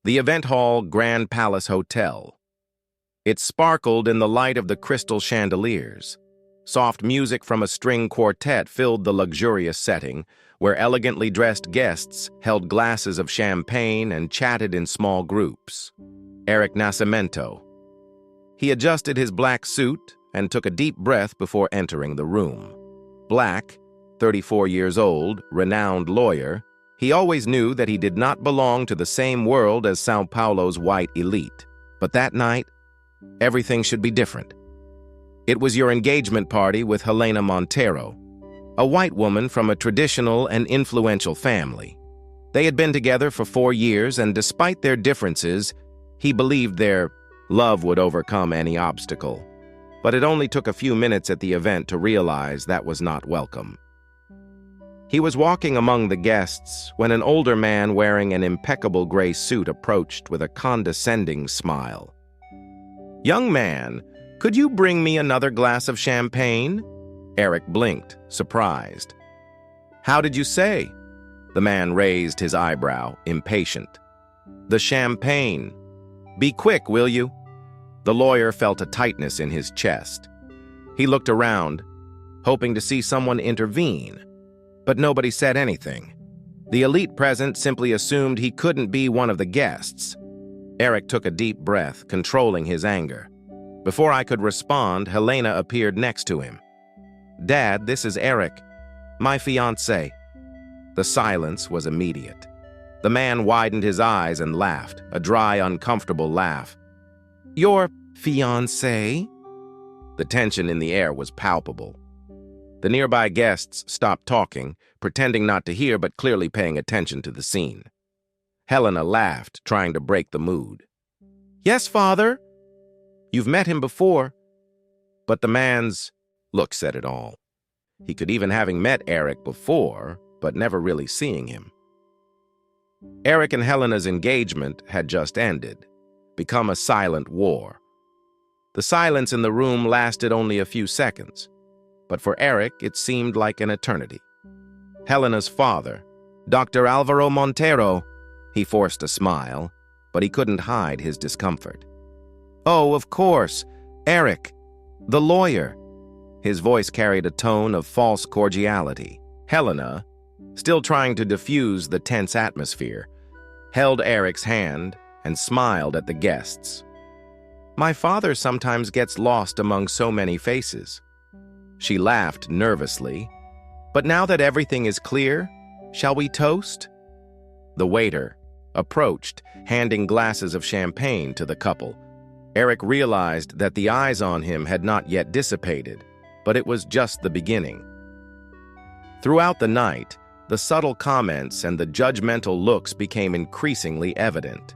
The event hall Grand Palace Hotel. It sparkled in the light of the crystal chandeliers. Soft music from a string quartet filled the luxurious setting, where elegantly dressed guests held glasses of champagne and chatted in small groups. Eric Nascimento. He adjusted his black suit and took a deep breath before entering the room. Black, 34 years old, renowned lawyer, he always knew that he did not belong to the same world as São Paulo's white elite. But that night, everything should be different. It was your engagement party with Helena Montero, a white woman from a traditional and influential family. They had been together for 4 years, and despite their differences, he believed their love would overcome any obstacle. But it only took a few minutes at the event to realize that was not welcome. He was walking among the guests when an older man wearing an impeccable gray suit approached with a condescending smile. "Young man, could you bring me another glass of champagne?" Eric blinked, surprised. "How did you say?" The man raised his eyebrow, impatient. "The champagne. Be quick, will you?" The lawyer felt a tightness in his chest. He looked around, hoping to see someone intervene, but nobody said anything. The elite present simply assumed he couldn't be one of the guests. Eric took a deep breath, controlling his anger. Before I could respond, Helena appeared next to him. "Dad, this is Eric, my fiancé." The silence was immediate. The man widened his eyes and laughed, a dry, uncomfortable laugh. "Your fiancé?" The tension in the air was palpable. The nearby guests stopped talking, pretending not to hear but clearly paying attention to the scene. Helena laughed, trying to break the mood. "Yes, father. You've met him before." But the man's look said it all. He could even having met Eric before, but never really seeing him. Eric and Helena's engagement had just ended, become a silent war. The silence in the room lasted only a few seconds, but for Eric it seemed like an eternity. Helena's father, Dr. Alvaro Montero, he forced a smile, but he couldn't hide his discomfort. "Oh, of course, Eric, the lawyer." His voice carried a tone of false cordiality. Helena, still trying to diffuse the tense atmosphere, held Eric's hand and smiled at the guests. "My father sometimes gets lost among so many faces." She laughed nervously. "But now that everything is clear, shall we toast?" The waiter approached, handing glasses of champagne to the couple. Eric realized that the eyes on him had not yet dissipated, but it was just the beginning. Throughout the night, the subtle comments and the judgmental looks became increasingly evident.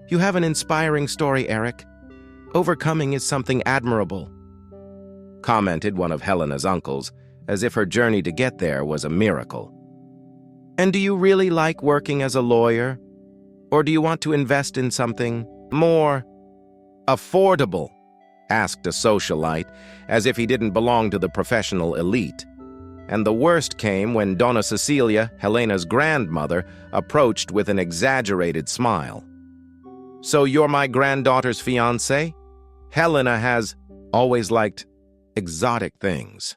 "You have an inspiring story, Eric. Overcoming is something admirable," commented one of Helena's uncles, as if her journey to get there was a miracle. "And do you really like working as a lawyer? Or do you want to invest in something more affordable?" asked a socialite, as if he didn't belong to the professional elite. And the worst came when Donna Cecilia, Helena's grandmother, approached with an exaggerated smile. "So you're my granddaughter's fiancé? Helena has always liked exotic things."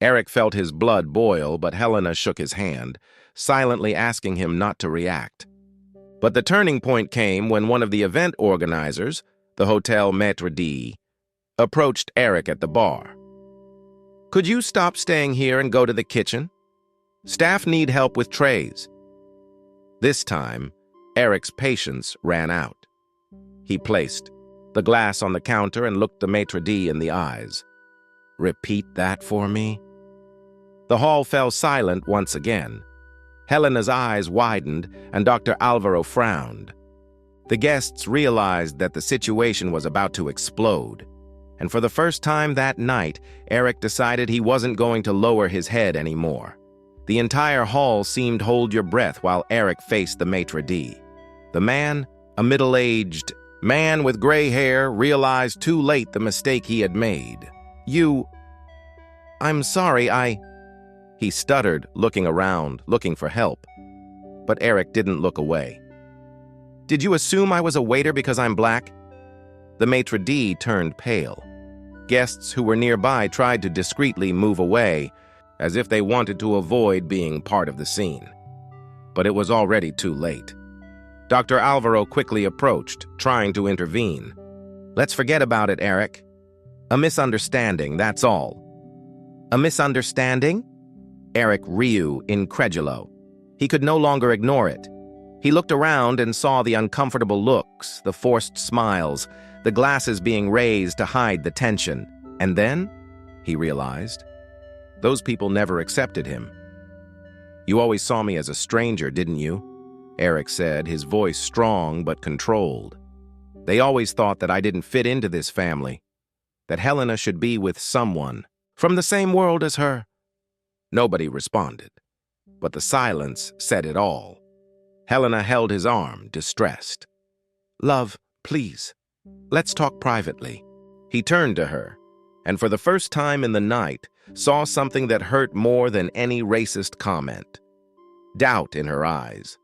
Eric felt his blood boil, but Helena shook his hand, silently asking him not to react. But the turning point came when one of the event organizers, the Hotel Maître D, approached Eric at the bar. "Could you stop staying here and go to the kitchen? Staff need help with trays." This time, Eric's patience ran out. He placed the glass on the counter and looked the maître d' in the eyes. "Repeat that for me?" The hall fell silent once again. Helena's eyes widened, and Dr. Alvaro frowned. The guests realized that the situation was about to explode. And for the first time that night, Eric decided he wasn't going to lower his head anymore. The entire hall seemed hold your breath while Eric faced the maître d'. The man, a middle-aged man with gray hair, realized too late the mistake he had made. I'm sorry, He stuttered, looking around, looking for help. But Eric didn't look away. Did you assume I was a waiter because I'm black?" The maitre d' turned pale. Guests who were nearby tried to discreetly move away, as if they wanted to avoid being part of the scene. But it was already too late. Dr. Alvaro quickly approached, trying to intervene. "Let's forget about it, Eric. A misunderstanding, that's all." "A misunderstanding?" Eric reeled, incredulo. He could no longer ignore it. He looked around and saw the uncomfortable looks, the forced smiles, the glasses being raised to hide the tension. And then, he realized, those people never accepted him. "You always saw me as a stranger, didn't you?" Eric said, his voice strong but controlled. "They always thought that I didn't fit into this family, that Helena should be with someone from the same world as her." Nobody responded, but the silence said it all. Helena held his arm, distressed. "Love, please, let's talk privately." He turned to her, and for the first time in the night, saw something that hurt more than any racist comment. Doubt in her eyes.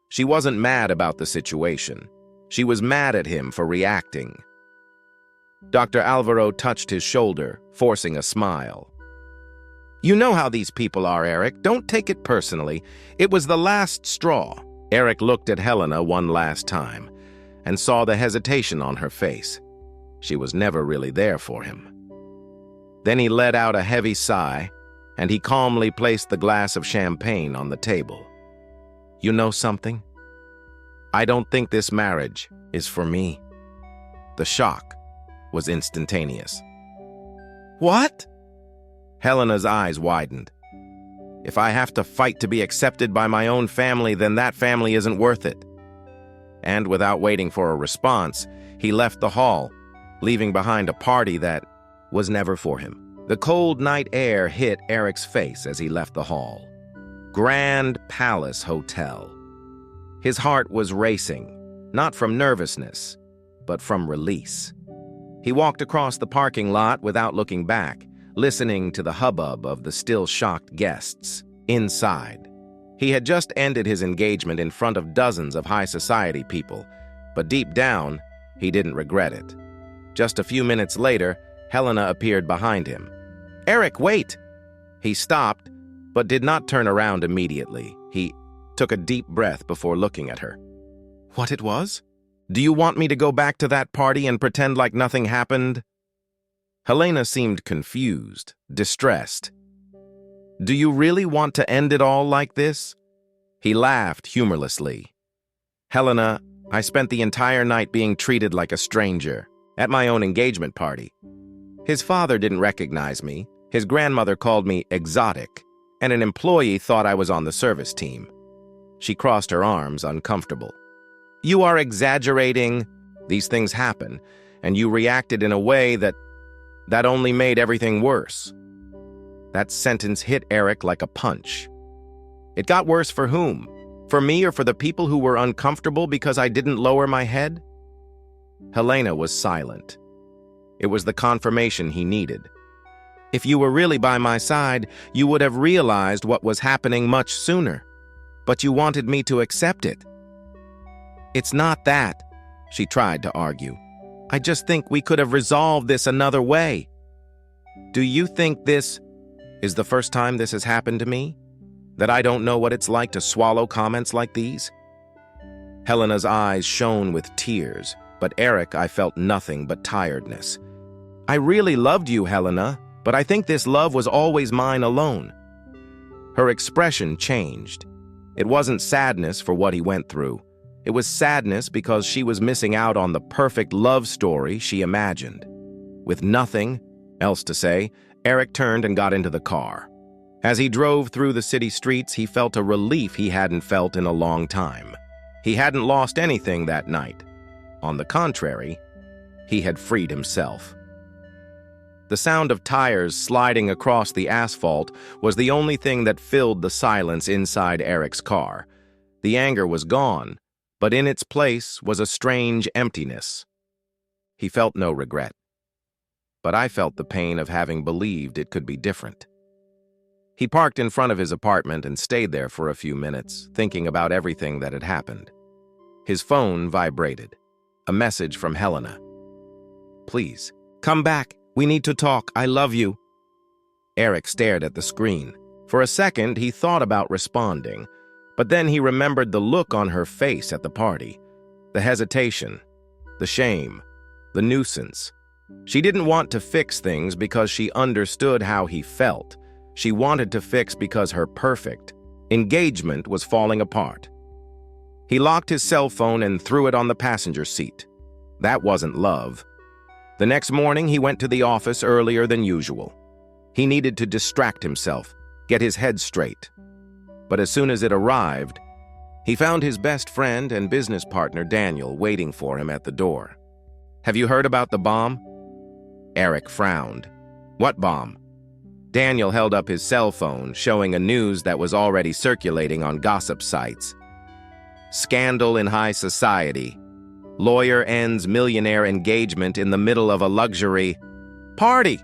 She wasn't mad about the situation. She was mad at him for reacting. Dr. Alvaro touched his shoulder, forcing a smile. "You know how these people are, Eric. Don't take it personally. It was the last straw." Eric looked at Helena one last time and saw the hesitation on her face. She was never really there for him. Then he let out a heavy sigh, and he calmly placed the glass of champagne on the table. "You know something? I don't think this marriage is for me." The shock was instantaneous. "What?" Helena's eyes widened. "If I have to fight to be accepted by my own family, then that family isn't worth it." And without waiting for a response, he left the hall, leaving behind a party that was never for him. The cold night air hit Eric's face as he left the hall. Grand Palace Hotel. His heart was racing, not from nervousness, but from release. He walked across the parking lot without looking back, listening to the hubbub of the still shocked guests. Inside, he had just ended his engagement in front of dozens of high society people, but deep down, he didn't regret it. Just a few minutes later, Helena appeared behind him. "Eric, wait!" He stopped, but did not turn around immediately. He took a deep breath before looking at her. "What it was? Do you want me to go back to that party and pretend like nothing happened?" Helena seemed confused, distressed. "Do you really want to end it all like this?" He laughed humorlessly. "Helena, I spent the entire night being treated like a stranger at my own engagement party. His father didn't recognize me, his grandmother called me exotic, and an employee thought I was on the service team." She crossed her arms, uncomfortable. "You are exaggerating. These things happen, and you reacted in a way that only made everything worse." That sentence hit Eric like a punch. It got worse for whom? For me or for the people who were uncomfortable because I didn't lower my head? Helena was silent. It was the confirmation he needed. "If you were really by my side, you would have realized what was happening much sooner. But you wanted me to accept it." "It's not that," she tried to argue. "I just think we could have resolved this another way." "Do you think this is the first time this has happened to me? That I don't know what it's like to swallow comments like these?" Helena's eyes shone with tears, but Eric, I felt nothing but tiredness. "I really loved you, Helena, but I think this love was always mine alone." Her expression changed. It wasn't sadness for what he went through. It was sadness because she was missing out on the perfect love story she imagined. With nothing else to say, Eric turned and got into the car. As he drove through the city streets, he felt a relief he hadn't felt in a long time. He hadn't lost anything that night. On the contrary, he had freed himself. The sound of tires sliding across the asphalt was the only thing that filled the silence inside Eric's car. The anger was gone, but in its place was a strange emptiness. He felt no regret, but I felt the pain of having believed it could be different. He parked in front of his apartment and stayed there for a few minutes, thinking about everything that had happened. His phone vibrated. A message from Helena. "Please, come back. We need to talk. I love you." Eric stared at the screen. For a second, he thought about responding, but then he remembered the look on her face at the party. The hesitation, the shame, the nuisance. She didn't want to fix things because she understood how he felt. She wanted to fix because her perfect engagement was falling apart. He locked his cell phone and threw it on the passenger seat. That wasn't love. The next morning, he went to the office earlier than usual. He needed to distract himself, get his head straight. But as soon as it arrived, he found his best friend and business partner, Daniel, waiting for him at the door. "Have you heard about the bomb?" Eric frowned. "What bomb?" Daniel held up his cell phone, showing a news that was already circulating on gossip sites. "Scandal in high society. Lawyer ends millionaire engagement in the middle of a luxury party."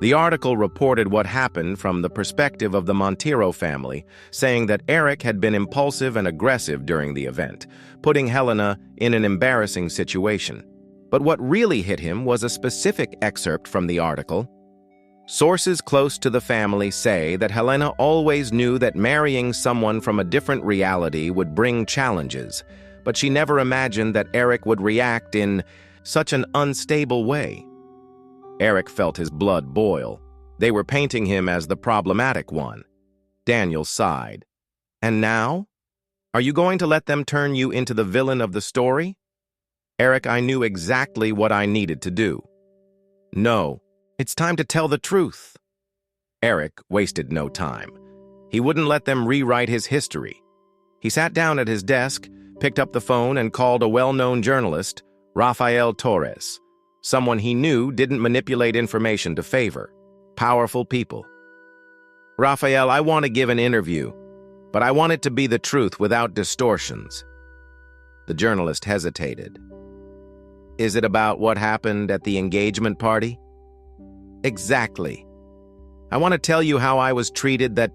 The article reported what happened from the perspective of the Montero family, saying that Eric had been impulsive and aggressive during the event, putting Helena in an embarrassing situation. But what really hit him was a specific excerpt from the article. Sources close to the family say that Helena always knew that marrying someone from a different reality would bring challenges, but she never imagined that Eric would react in such an unstable way. Eric felt his blood boil. They were painting him as the problematic one. Daniel sighed. "And now? Are you going to let them turn you into the villain of the story?" "Eric, I knew exactly what I needed to do." "No, it's time to tell the truth." Eric wasted no time. He wouldn't let them rewrite his history. He sat down at his desk, picked up the phone, and called a well-known journalist, Rafael Torres. Someone he knew didn't manipulate information to favor powerful people. "Rafael, I want to give an interview, but I want it to be the truth without distortions." The journalist hesitated. "Is it about what happened at the engagement party?" "Exactly. I want to tell you how I was treated that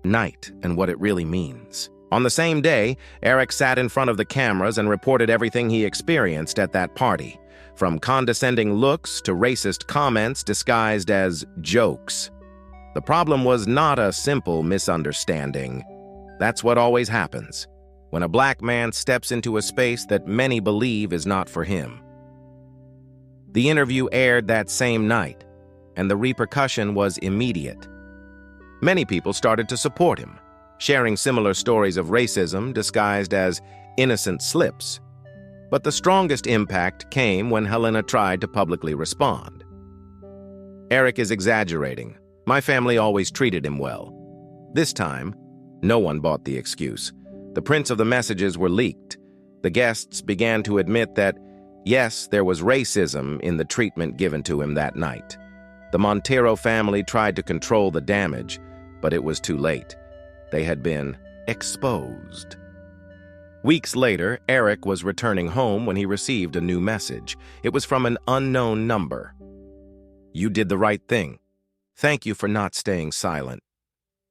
night and what it really means." On the same day, Eric sat in front of the cameras and reported everything he experienced at that party, from condescending looks to racist comments disguised as jokes. The problem was not a simple misunderstanding. That's what always happens when a black man steps into a space that many believe is not for him. The interview aired that same night, and the repercussion was immediate. Many people started to support him, sharing similar stories of racism disguised as innocent slips. But the strongest impact came when Helena tried to publicly respond. "Eric is exaggerating. My family always treated him well." This time, no one bought the excuse. The prints of the messages were leaked. The guests began to admit that, yes, there was racism in the treatment given to him that night. The Montero family tried to control the damage, but it was too late. They had been exposed. Weeks later, Eric was returning home when he received a new message. It was from an unknown number. "You did the right thing. Thank you for not staying silent."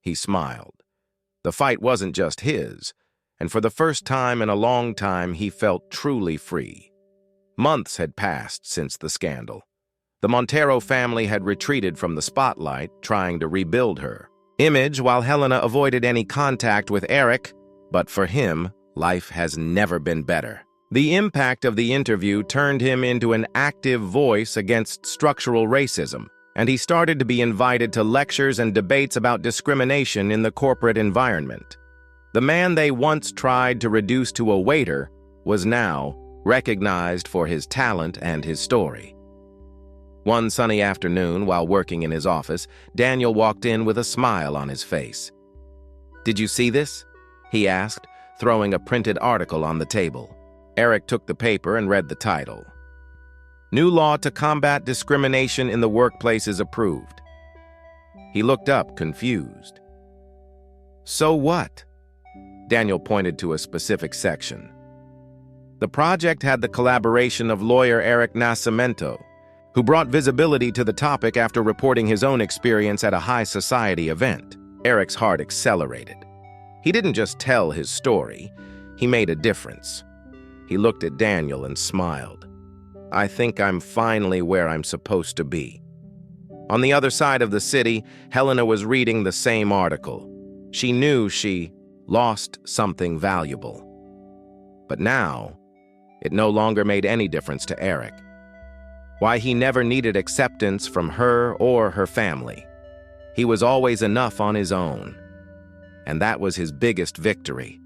He smiled. The fight wasn't just his, and for the first time in a long time, he felt truly free. Months had passed since the scandal. The Montero family had retreated from the spotlight, trying to rebuild her image while Helena avoided any contact with Eric, but for him, life has never been better. The impact of the interview turned him into an active voice against structural racism, and he started to be invited to lectures and debates about discrimination in the corporate environment. The man they once tried to reduce to a waiter was now recognized for his talent and his story. One sunny afternoon, while working in his office, Daniel walked in with a smile on his face. "Did you see this?" he asked, throwing a printed article on the table. Eric took the paper and read the title. "New law to combat discrimination in the workplace is approved." He looked up, confused. "So what?" Daniel pointed to a specific section. The project had the collaboration of lawyer Eric Nascimento, who brought visibility to the topic after reporting his own experience at a high society event. Eric's heart accelerated. He didn't just tell his story. He made a difference. He looked at Daniel and smiled. I think I'm finally where I'm supposed to be. On the other side of the city, Helena was reading the same article. She knew she lost something valuable. But now, it no longer made any difference to Eric. Why, he never needed acceptance from her or her family. He was always enough on his own. And that was his biggest victory.